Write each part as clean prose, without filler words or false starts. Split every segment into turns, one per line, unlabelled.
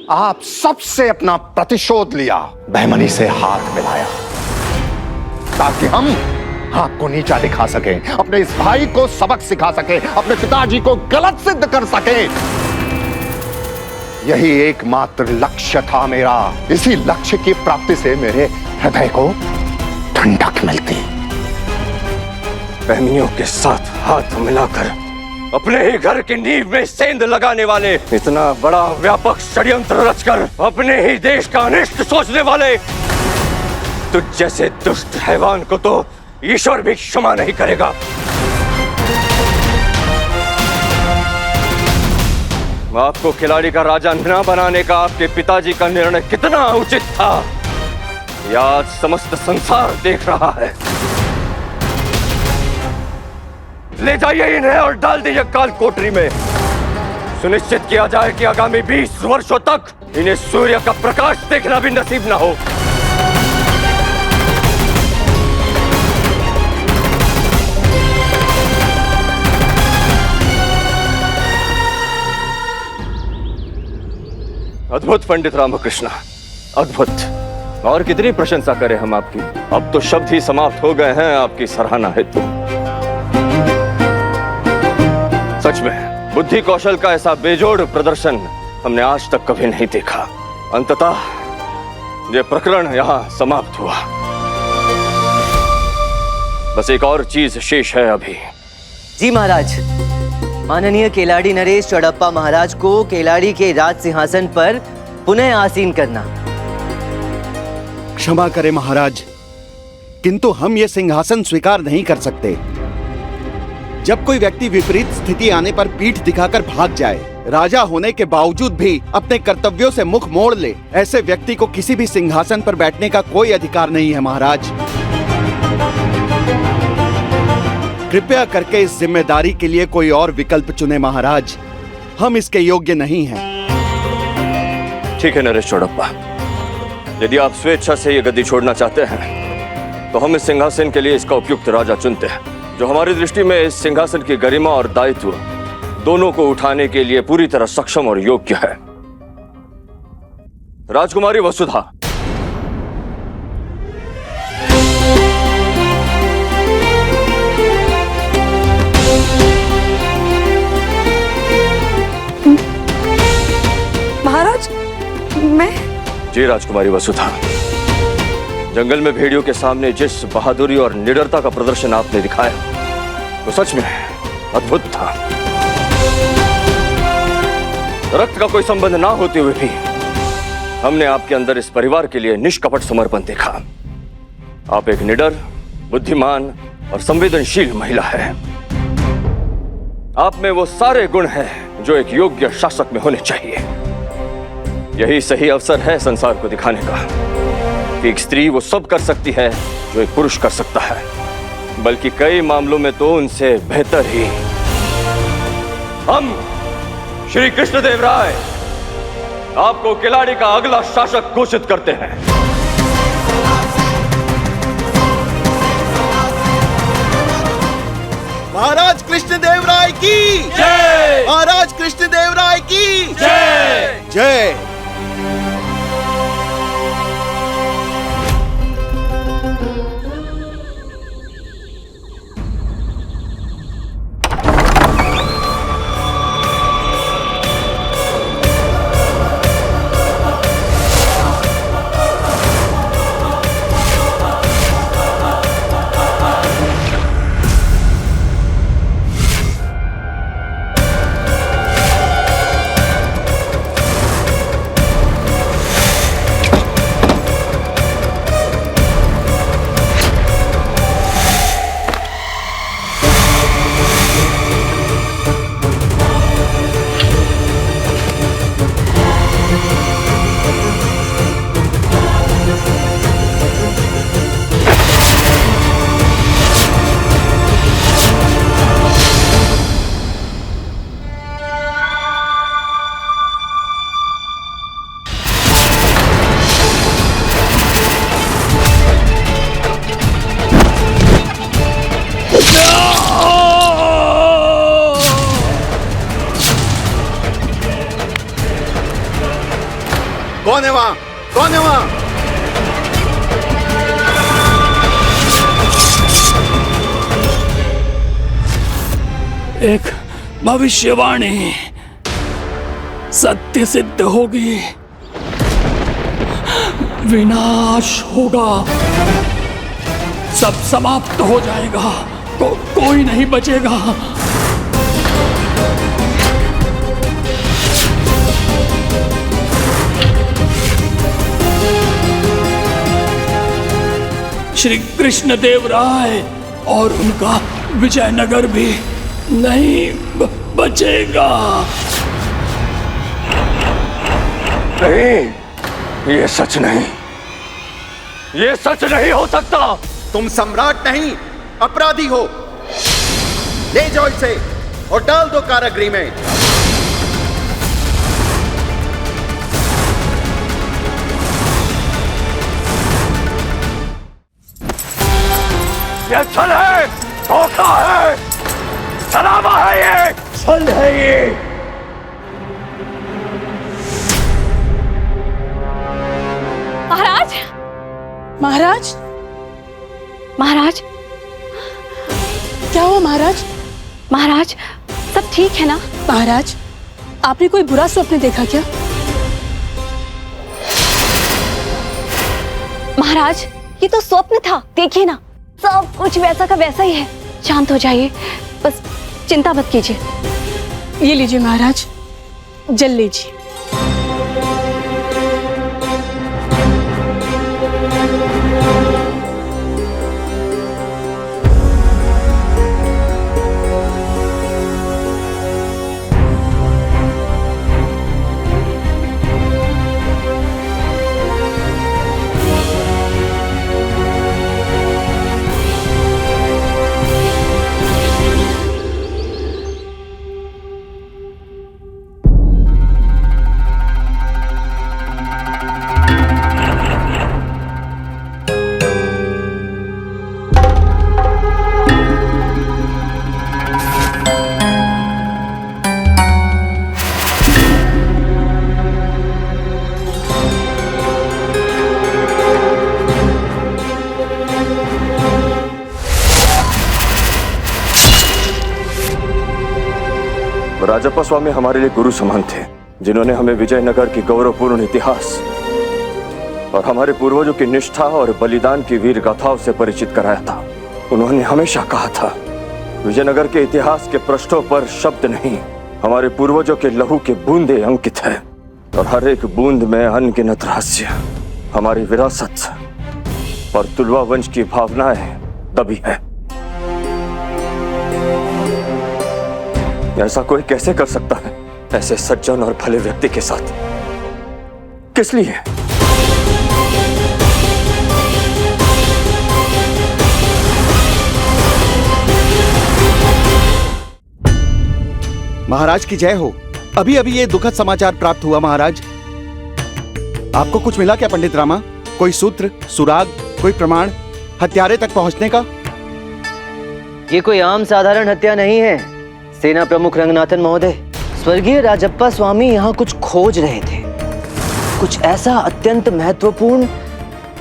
आप सबसे अपना प्रतिशोध लिया, बेईमानी से हाथ मिलाया ताकि हम आपको नीचा दिखा सके, अपने इस भाई को सबक सिखा सके, अपने पिताजी को गलत सिद्ध कर सके। यही एकमात्र लक्ष्य था मेरा। इसी लक्ष्य की प्राप्ति से मेरे हृदय को ठंडक मिलती।
बहनियों के साथ हाथ मिलाकर अपने ही घर की नींव में सेंध लगाने वाले, इतना बड़ा व्यापक षड्यंत्र रचकर अपने ही देश का अनिष्ट सोचने वाले, तुझ जैसे दुष्ट हैवान को तो ईश्वर भी क्षमा नहीं करेगा। आपको खिलाड़ी का राजा न बनाने का आपके पिताजी का निर्णय कितना उचित था, यह आज समस्त संसार देख रहा है। ले जाइए इन्हें और डाल दीजिए काल कोठरी में। सुनिश्चित किया जाए कि आगामी 20 वर्षों तक इन्हें सूर्य का प्रकाश देखना भी नसीब ना हो। अद्भुत पंडित रामकृष्ण, अद्भुत। और कितनी प्रशंसा करें हम आपकी। अब तो शब्द ही समाप्त हो गए हैं आपकी सराहना हेतु। सच में बुद्धि कौशल का ऐसा बेजोड़ प्रदर्शन हमने आज तक कभी नहीं देखा। अंततः ये प्रकरण यहाँ समाप्त हुआ। बस एक और चीज शेष है अभी।
जी महाराज, माननीय केलाड़ी नरेश चौड़प्पा महाराज को केलाड़ी के राज सिंहासन पर पुनः आसीन करना।
क्षमा करें महाराज, किंतु हम ये सिंहासन स्वीकार नहीं कर सकते। जब कोई व्यक्ति विपरीत स्थिति आने पर पीठ दिखाकर भाग जाए, राजा होने के बावजूद भी अपने कर्तव्यों से मुख मोड़ ले, ऐसे व्यक्ति को किसी भी सिंहासन पर बैठने का कोई अधिकार नहीं है महाराज। कृपया करके इस जिम्मेदारी के लिए कोई और विकल्प चुने महाराज, हम इसके योग्य नहीं हैं।
ठीक है नरेश चौड़प्पा, यदि आप स्वेच्छा से ये गद्दी छोड़ना चाहते हैं तो हम इस सिंहासन के लिए इसका उपयुक्त राजा चुनते हैं, जो हमारी दृष्टि में इस सिंहासन की गरिमा और दायित्व दोनों को उठाने के लिए पूरी तरह सक्षम और योग्य है। राजकुमारी वसुधा।
महाराज, मैं?
जी राजकुमारी वसुधा, जंगल में भेड़ियों के सामने जिस बहादुरी और निडरता का प्रदर्शन आपने दिखाया वो सच में अद्भुत था। रक्त का कोई संबंध ना होते हुए भी हमने आपके अंदर इस परिवार के लिए निष्कपट समर्पण देखा। आप एक निडर, बुद्धिमान और संवेदनशील महिला है। आप में वो सारे गुण हैं जो एक योग्य शासक में होने चाहिए। यही सही अवसर है संसार को दिखाने का कि एक स्त्री वो सब कर सकती है जो एक पुरुष कर सकता है, बल्कि कई मामलों में तो उनसे बेहतर ही। हम श्री कृष्णदेव राय आपको खिलाड़ी का अगला शासक घोषित करते हैं।
महाराज कृष्णदेव राय की
जय!
महाराज कृष्णदेव राय की
जय!
जय! कौन है वहां? कौन है वहां?
एक भविष्यवाणी सत्य सिद्ध होगी, विनाश होगा, सब समाप्त हो जाएगा, कोई नहीं बचेगा। श्री कृष्ण देव राय और उनका विजयनगर भी नहीं बचेगा।
नहीं, ये सच नहीं, ये सच नहीं हो सकता।
तुम सम्राट नहीं, अपराधी हो। ले जाओ इसे और डाल दो कारागृह में।
ये छल है, धोखा है, छलावा है, ये छल है ये।
महाराज, महाराज, महाराज,
क्या हुआ महाराज?
महाराज, सब ठीक है ना?
महाराज, आपने कोई बुरा स्वप्न देखा क्या?
महाराज, ये तो स्वप्न था, देखिए ना, सब कुछ वैसा का वैसा ही है। शांत हो जाइए, बस चिंता मत कीजिए।
ये लीजिए महाराज, जल लीजिए।
राजप्पा स्वामी हमारे लिए गुरु समान थे, जिन्होंने हमें विजयनगर की गौरवपूर्ण इतिहास और हमारे पूर्वजों की निष्ठा और बलिदान की वीर गाथाओं से परिचित कराया था। उन्होंने हमेशा कहा था, विजयनगर के इतिहास के पृष्ठों पर शब्द नहीं, हमारे पूर्वजों के लहू के बूंदे अंकित है, और हर एक बूंद में अनगिनत रहस्य, हमारी विरासत और तुलवा वंश की भावनाएं दबी है। ऐसा कोई कैसे कर सकता है ऐसे सज्जन और भले व्यक्ति के साथ? किस लिए?
महाराज की जय हो। अभी अभी ये दुखद समाचार प्राप्त हुआ महाराज। आपको कुछ मिला क्या पंडित रामा? कोई सूत्र, सुराग, कोई प्रमाण हत्यारे तक पहुंचने का?
ये कोई आम साधारण हत्या नहीं है सेना प्रमुख रंगनाथन महोदय। स्वर्गीय राजप्पा स्वामी यहाँ कुछ खोज रहे थे, कुछ ऐसा अत्यंत महत्वपूर्ण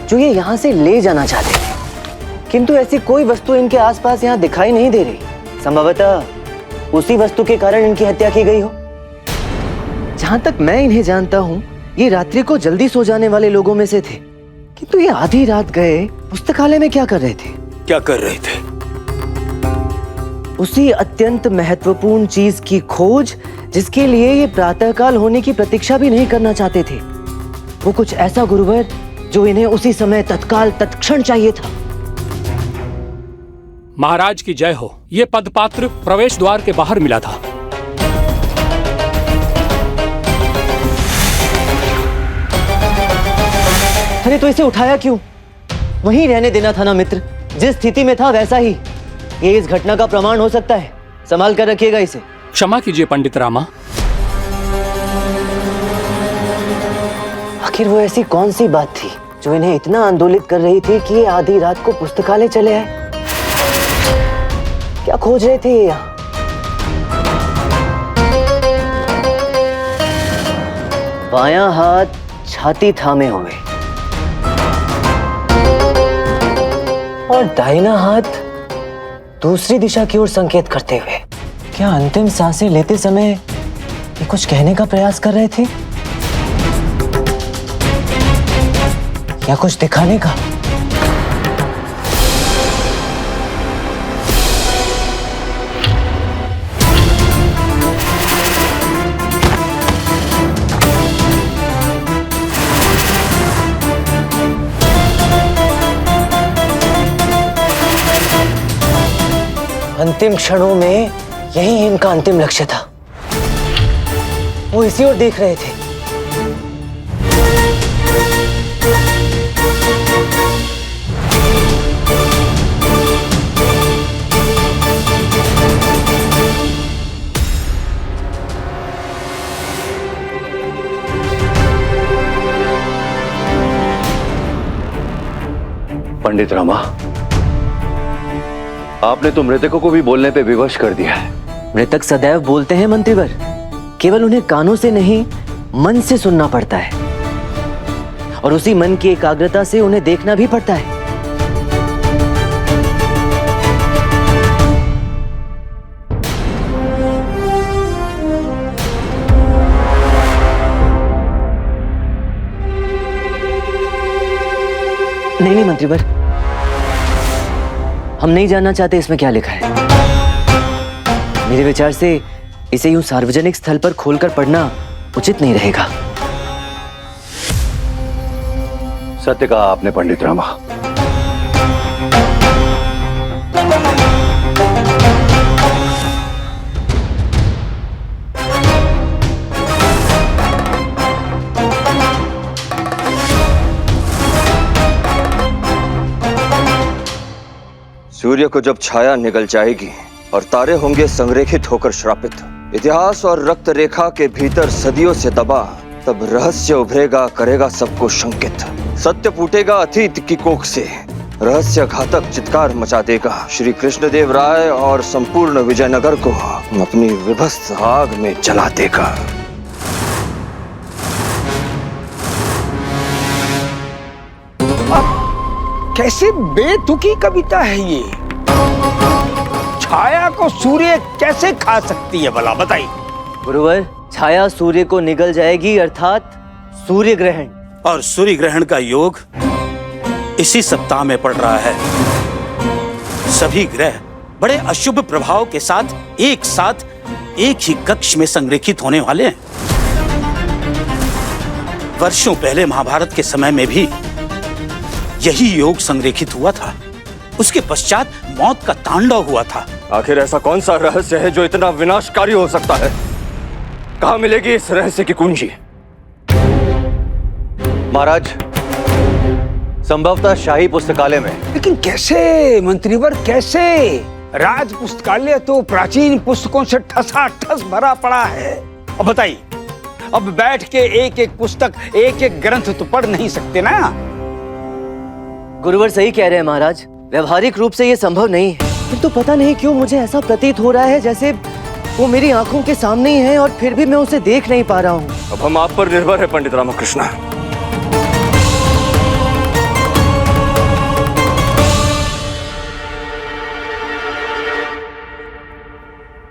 जो ये यहाँ से ले जाना चाहते थे, किंतु ऐसी कोई वस्तु इनके आसपास यहाँ दिखाई नहीं दे रही। संभवतः उसी वस्तु के कारण इनकी हत्या की गई हो। जहां तक मैं इन्हें जानता हूँ, ये रात्रि को जल्दी सो जाने वाले लोगों में से थे, किंतु ये आधी रात गए पुस्तकालय में क्या कर रहे थे?
क्या कर रहे थे?
उसी अत्यंत महत्वपूर्ण चीज की खोज जिसके लिए ये प्रातःकाल होने की प्रतीक्षा भी नहीं करना चाहते थे। वो कुछ ऐसा गुरुवर जो इन्हें उसी समय तत्काल तत्क्षण चाहिए था।
महाराज की जय हो। ये पदपात्र प्रवेश द्वार के बाहर मिला था।
अरे तो इसे उठाया क्यों? वहीं रहने देना था ना मित्र, जिस स्थिति में था वैसा ही। ये इस घटना का प्रमाण हो सकता है, संभाल कर रखिएगा इसे।
क्षमा कीजिए पंडित रामा।
आखिर वो ऐसी कौन सी बात थी जो इन्हें इतना आंदोलित कर रही थी कि ये आधी रात को पुस्तकालय चले आए? क्या खोज रहे थे ये यहाँ? बायां हाथ छाती थामे हुए और दाहिना हाथ दूसरी दिशा की ओर संकेत करते हुए। क्या अंतिम सांसें लेते समय ये कुछ कहने का प्रयास कर रहे थे या कुछ दिखाने का? अंतिम क्षणों में यही इनका अंतिम लक्ष्य था। वो इसी ओर देख रहे थे।
पंडित रामा, आपने तो मृतकों को भी बोलने पे विवश कर दिया है।
मृतक सदैव बोलते हैं मंत्रीवर, केवल उन्हें कानों से नहीं मन से सुनना पड़ता है और उसी मन की एकाग्रता से उन्हें देखना भी पड़ता है। नहीं मंत्रीवर, हम नहीं जानना चाहते इसमें क्या लिखा है। मेरे विचार से इसे यूं सार्वजनिक स्थल पर खोलकर पढ़ना उचित नहीं रहेगा।
सत्य कहा आपने पंडित रामा।
सूर्य को जब छाया निगल जाएगी और तारे होंगे संरेखित होकर श्रापित, इतिहास और रक्त रेखा के भीतर सदियों से दबा, तब रहस्य उभरेगा, करेगा सबको शंकित। सत्य फूटेगा अतीत की कोख से, रहस्य घातक चित्कार मचा देगा। श्री कृष्णदेव राय और संपूर्ण विजयनगर को अपनी विभत्स आग में जला देगा।
कैसे बेतुकी कविता है ये। छाया को सूर्य कैसे खा सकती है भला, बताइए।
गुरुवर, छाया सूर्य को निगल जाएगी, अर्थात सूर्य ग्रहण।
और सूर्य ग्रहण का योग इसी सप्ताह में पड़ रहा है। सभी ग्रह बड़े अशुभ प्रभाव के साथ एक ही कक्ष में संरेखित होने वाले हैं। वर्षों पहले महाभारत के समय में भी यही योग संरेखित हुआ था। उसके पश्चात मौत का तांडव हुआ था।
आखिर ऐसा कौन सा रहस्य है जो इतना विनाशकारी हो सकता है? कहां मिलेगी इस रहस्य की कुंजी?
महाराज, संभवतः शाही पुस्तकालय में।
लेकिन कैसे मंत्रीवर, कैसे? राज पुस्तकालय तो प्राचीन पुस्तकों से ठसाठस भरा पड़ा है। अब बताइए, अब बैठ के एक एक पुस्तक, एक एक ग्रंथ तो पढ़ नहीं सकते ना।
गुरुवर सही कह रहे हैं महाराज, व्यवहारिक रूप से यह संभव नहीं है। फिर तो पता नहीं क्यों मुझे ऐसा प्रतीत हो रहा है जैसे वो मेरी आंखों के सामने ही है और फिर भी मैं उसे देख नहीं पा रहा हूँ।
अब हम आप पर निर्भर है पंडित रामकृष्ण।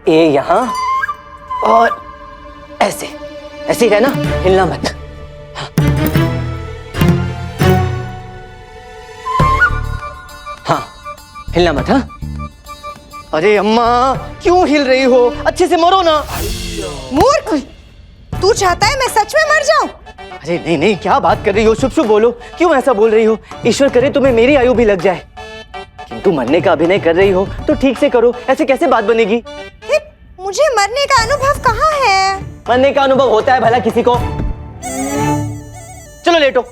ये यहाँ और ऐसे ऐसे ही रहना, हिलना मत। हाँ, हिलना मत। हाँ, अरे अम्मा क्यों हिल रही हो? अच्छे से मरो ना।
मूर्ख, तू चाहता है मैं सच में मर जाऊं?
अरे नहीं नहीं, क्या बात कर रही हो? शुभ शुभ बोलो, क्यों ऐसा बोल रही हो? ईश्वर करे तुम्हें मेरी आयु भी लग जाए। किंतु मरने का अभिनय कर रही हो तो ठीक से करो, ऐसे कैसे बात बनेगी?
मुझे मरने का अनुभव कहाँ है?
मरने का अनुभव होता है भला किसी को? चलो लेटो।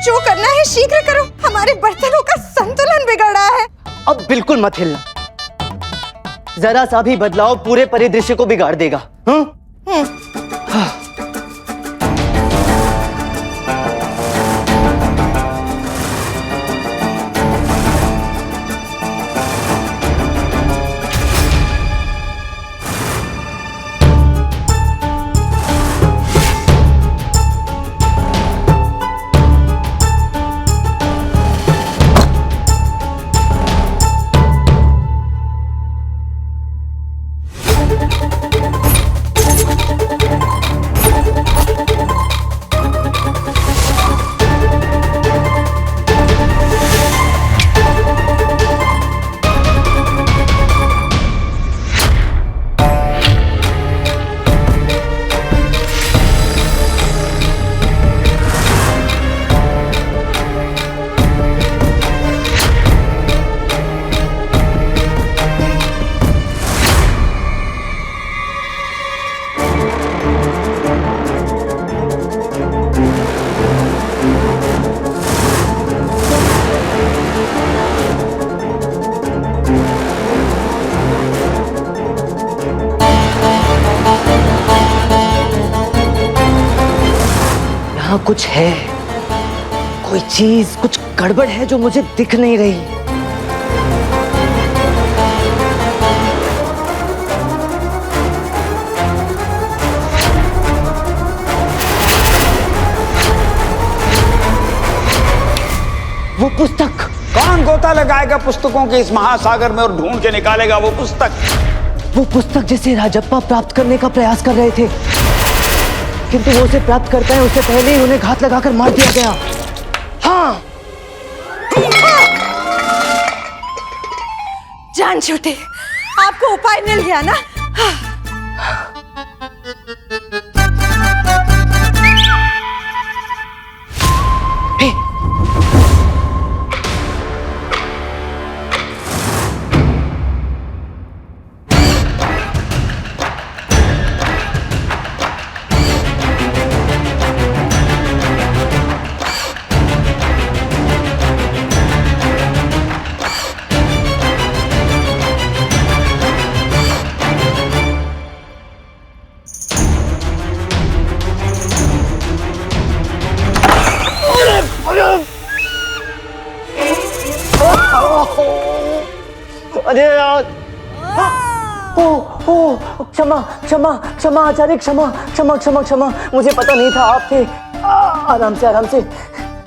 जो करना है शीघ्र करो, हमारे बर्तनों का संतुलन बिगड़ रहा है।
अब बिल्कुल मत हिलना, जरा सा भी बदलाव पूरे परिदृश्य को बिगाड़ देगा। यहाँ कुछ है, कोई चीज, कुछ गड़बड़ है जो मुझे दिख नहीं रही। वो पुस्तक,
कौन गोता लगाएगा पुस्तकों के इस महासागर में और ढूंढ के निकालेगा वो पुस्तक?
वो पुस्तक जिसे राजप्पा प्राप्त करने का प्रयास कर रहे थे, किंतु वो उसे प्राप्त कर पाए उससे पहले ही उन्हें घात लगाकर मार दिया गया। हाँ,
जान छूटे, आपको उपाय मिल गया ना?
अरे यार, क्षमा क्षमा क्षमा आचार्य, क्षमा क्षमा क्षमा क्षमा, मुझे पता नहीं था आप थे। आराम से आराम से।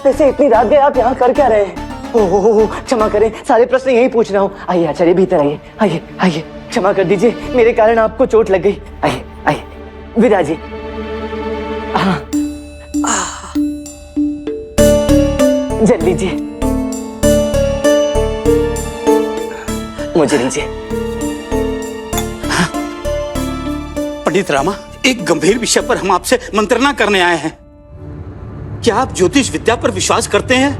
वैसे इतनी रात गए आप यहाँ कर क्या रहे? ओह क्षमा करें, सारे प्रश्न यही पूछ रहा हूँ। आइए आचार्य, भीतर आइए, आइए आइए, क्षमा कर दीजिए, मेरे कारण आपको चोट लग गई। आइए आइए विदा जी। हाँ, जल लीजिए, मुझे लीजिए।
पंडित रामा, एक गंभीर विषय पर हम आपसे मंत्रणा करने आए हैं। क्या आप ज्योतिष विद्या पर विश्वास करते हैं?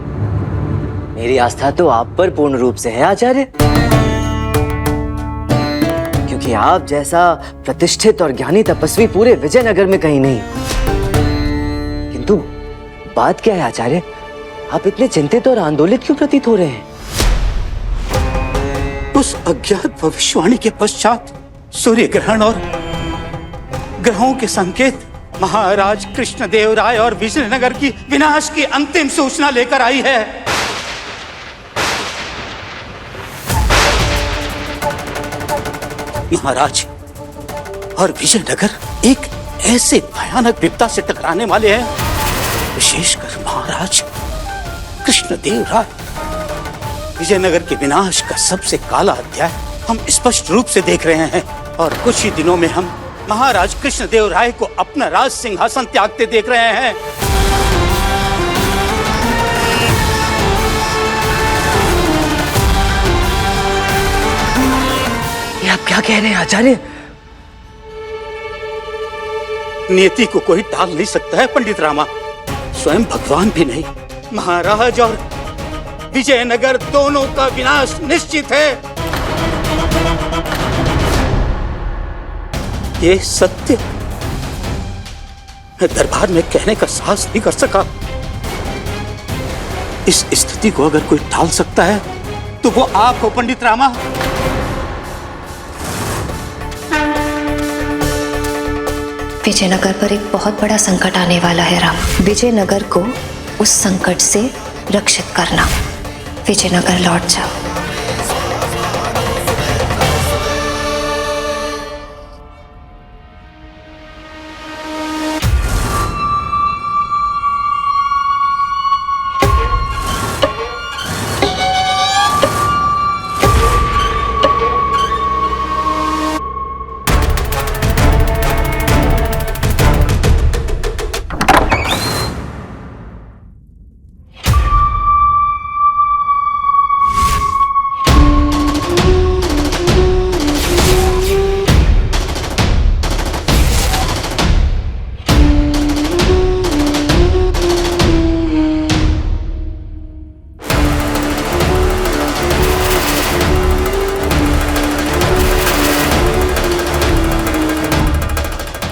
मेरी आस्था तो आप पर पूर्ण रूप से है आचार्य, क्योंकि आप जैसा प्रतिष्ठित और ज्ञानी तपस्वी पूरे विजयनगर में कहीं नहीं। किंतु बात क्या है आचार्य, आप इतने चिंतित और आंदोलित क्यों प्रतीत हो रहे हैं?
उस अज्ञात भविष्यवाणी के पश्चात सूर्य ग्रहण और ग्रहों के संकेत महाराज कृष्णदेव राय और विजयनगर की विनाश की अंतिम सूचना लेकर आई है। महाराज और विजयनगर एक ऐसे भयानक विपदा से टकराने वाले हैं, विशेषकर महाराज कृष्णदेव राय। विजयनगर के विनाश का सबसे काला अध्याय हम स्पष्ट रूप से देख रहे हैं और कुछ ही दिनों में हम महाराज कृष्णदेव राय को अपना राज सिंहासन त्यागते देख रहे हैं।
ये आप क्या कह रहे हैं आचार्य?
नियति को कोई टाल नहीं सकता है पंडित रामा, स्वयं भगवान भी नहीं। महाराज और विजयनगर दोनों का विनाश निश्चित है। ये सत्य मैं दरबार में कहने का साहस नहीं कर सका। इस स्थिति को अगर कोई टाल सकता है तो वो आप हो पंडित रामा।
विजयनगर पर एक बहुत बड़ा संकट आने वाला है राम। विजयनगर को उस संकट से रक्षित करना। विजयनगर लौट जाओ।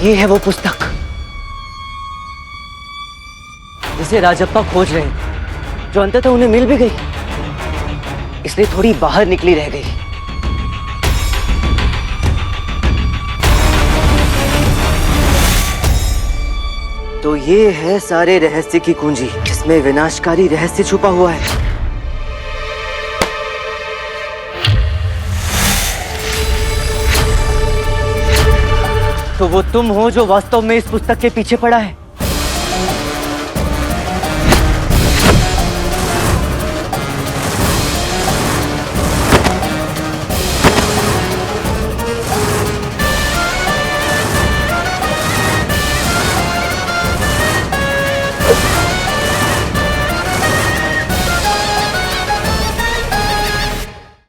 ये है वो पुस्तक जिसे राजप्पा खोज रहे हैं, जो अंततः उन्हें मिल भी गई, इसलिए थोड़ी बाहर निकली रह गई। तो ये है सारे रहस्य की कुंजी, जिसमें विनाशकारी रहस्य छुपा हुआ है। तो वो तुम हो जो वास्तव में इस पुस्तक के पीछे पड़ा है।